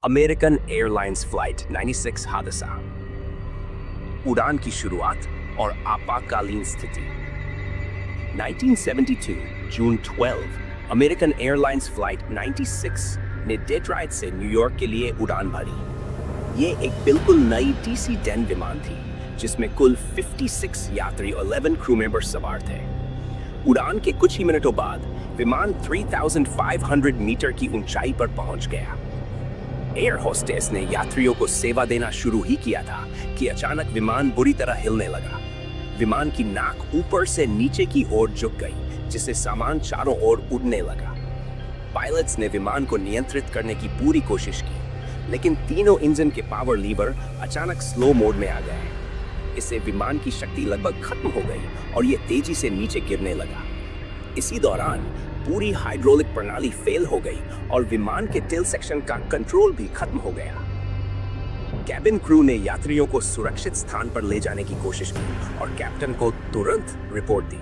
American airlines flight 96 हादसा, उड़ान की शुरुआत और आपातकालीन स्थिति। 1972 जून 12 अमेरिकन एयरलाइंस फ्लाइट 96 ने डेट्रॉइट से न्यूयॉर्क के लिए उड़ान भरी। ये एक बिल्कुल नई DC-10 विमान थी जिसमें कुल 56 यात्री और 11 क्रू मेंबर्स सवार थे। उड़ान के कुछ ही मिनटों बाद विमान 3,500 मीटर की ऊंचाई पर पहुंच गया। एयर होस्टेस ने यात्रियों को सेवा देना शुरू ही किया था कि अचानक विमान बुरी तरह हिलने लगा। विमान की नाक ऊपर से नीचे की ओर झुक गई, जिससे सामान चारों ओर उड़ने लगा। पायलट्स ने विमान को नियंत्रित करने की पूरी कोशिश की, लेकिन तीनों इंजन के पावर लीवर अचानक स्लो मोड में आ गए। इससे विमान की शक्ति लगभग खत्म हो गई और ये तेजी से नीचे गिरने लगा। इसी दौरान पूरी हाइड्रोलिक प्रणाली फेल हो गई और विमान के टेल सेक्शन का कंट्रोल भी खत्म हो गया। कैबिन क्रू ने यात्रियों को सुरक्षित स्थान पर ले जाने की कोशिश की और कैप्टन को तुरंत रिपोर्ट दी।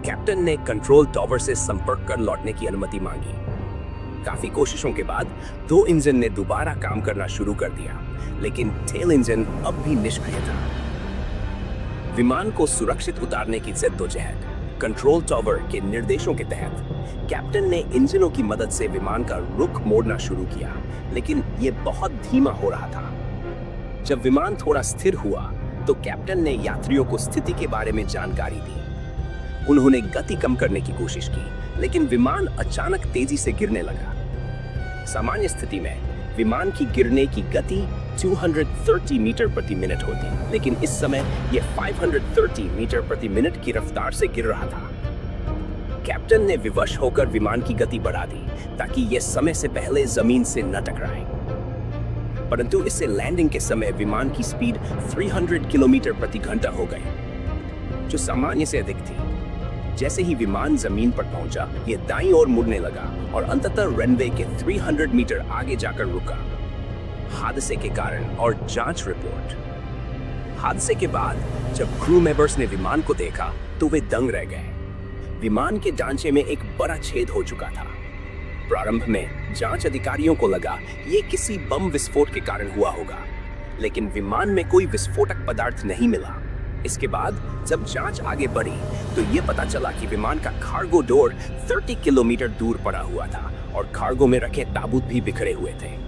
कैप्टन ने कंट्रोल टावर से संपर्क कर लौटने की अनुमति मांगी। काफी कोशिशों के बाद दो इंजन ने दोबारा काम करना शुरू कर दिया, लेकिन टेल इंजन अब भी निष्क्रिय था। विमान को सुरक्षित उतारने की जद्दोजहद कंट्रोल टावर के निर्देशों के तहत कैप्टन ने इंजनों की मदद से विमान का रुख मोड़ना शुरू किया, लेकिन यह बहुत धीमा हो रहा था। जब विमान थोड़ा स्थिर हुआ तो कैप्टन ने यात्रियों को स्थिति के बारे में जानकारी दी। उन्होंने गति कम करने की कोशिश की, लेकिन विमान अचानक तेजी से गिरने लगा। सामान्य स्थिति में विमान की गिरने की गति 230 मीटर प्रति मिनट होती, लेकिन इस समय यह 530 मीटर प्रति मिनट की रफ्तार से गिर रहा था। कैप्टन ने विवश होकर विमान की गति बढ़ा दी ताकि यह समय से पहले जमीन से न टकराए, परंतु इससे लैंडिंग के समय विमान की स्पीड 300 किलोमीटर प्रति घंटा हो गई, जो सामान्य से अधिक थी। जैसे ही विमान जमीन पर पहुंचा, यह दाईं ओर मुड़ने लगा और अंततः रनवे के 300 मीटर आगे जाकर रुका। हादसे के कारण और जांच रिपोर्ट। हादसे के बाद जब क्रू मेंबर्स ने विमान को देखा तो वे दंग रह गए। विमान के ढांचे में एक बड़ा छेद हो चुका था। प्रारंभ में जांच अधिकारियों को लगा ये किसी बम विस्फोट के कारण हुआ होगा, लेकिन विमान में कोई विस्फोटक पदार्थ नहीं मिला। इसके बाद जब जांच आगे बढ़ी तो यह पता चला कि विमान का कार्गो डोर 30 किलोमीटर दूर पड़ा हुआ था और कार्गो में रखे ताबूत भी बिखरे हुए थे।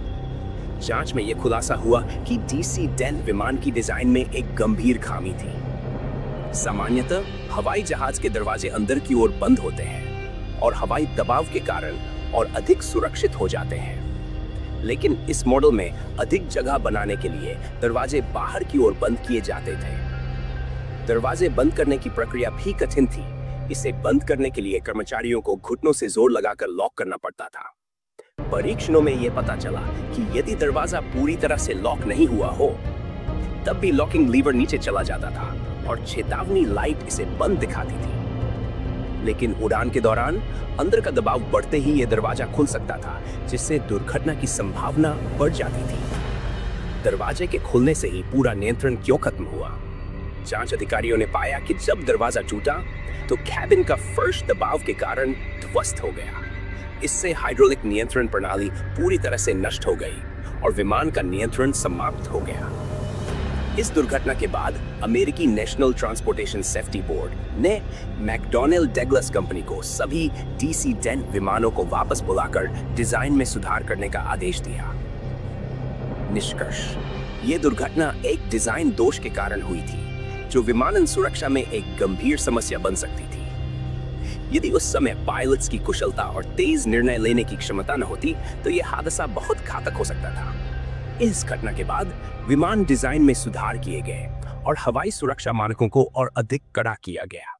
जांच में यह खुलासा हुआ कि DC-10 विमान की डिजाइन में एक गंभीर खामी थी। सामान्यतः हवाई जहाज के दरवाजे अंदर की ओर बंद होते हैं और हवाई दबाव के कारण और अधिक सुरक्षित हो जाते हैं, लेकिन इस मॉडल में अधिक जगह बनाने के लिए दरवाजे बाहर की ओर बंद किए जाते थे। दरवाजे बंद करने की प्रक्रिया भी कठिन थी। इसे बंद करने के लिए कर्मचारियों को घुटनों से जोर लगाकर लॉक करना पड़ता था। परीक्षणों में यह पता चला कि यदि दरवाजा पूरी तरह से लॉक नहीं हुआ हो, तब भी लॉकिंग लीवर नीचे चला जाता था और चेतावनी लाइट इसे बंद दिखाती थी। लेकिन उड़ान के दौरान अंदर का दबाव बढ़ते ही यह दरवाजा खुल सकता था, जिससे दुर्घटना की संभावना बढ़ जाती थी। दरवाजे के खुलने से ही पूरा नियंत्रण क्यों खत्म हुआ? जांच अधिकारियों ने पाया कि जब दरवाजा टूटा तो कैबिन का फर्श दबाव के कारण ध्वस्त हो गया। इससे हाइड्रोलिक नियंत्रण प्रणाली पूरी तरह से नष्ट हो गई और विमान का नियंत्रण समाप्त हो गया। इस दुर्घटना के बाद अमेरिकी नेशनल ट्रांसपोर्टेशन सेफ्टी बोर्ड ने मैकडॉनेल डगलस कंपनी को सभी DC-10 विमानों को वापस बुलाकर डिजाइन में सुधार करने का आदेश दिया। निष्कर्ष: यह दुर्घटना एक डिजाइन दोष के कारण हुई थी, जो विमानन सुरक्षा में एक गंभीर समस्या बन सकती थी। यदि उस समय पायलट्स की कुशलता और तेज निर्णय लेने की क्षमता न होती तो यह हादसा बहुत घातक हो सकता था। इस घटना के बाद विमान डिजाइन में सुधार किए गए और हवाई सुरक्षा मानकों को और अधिक कड़ा किया गया।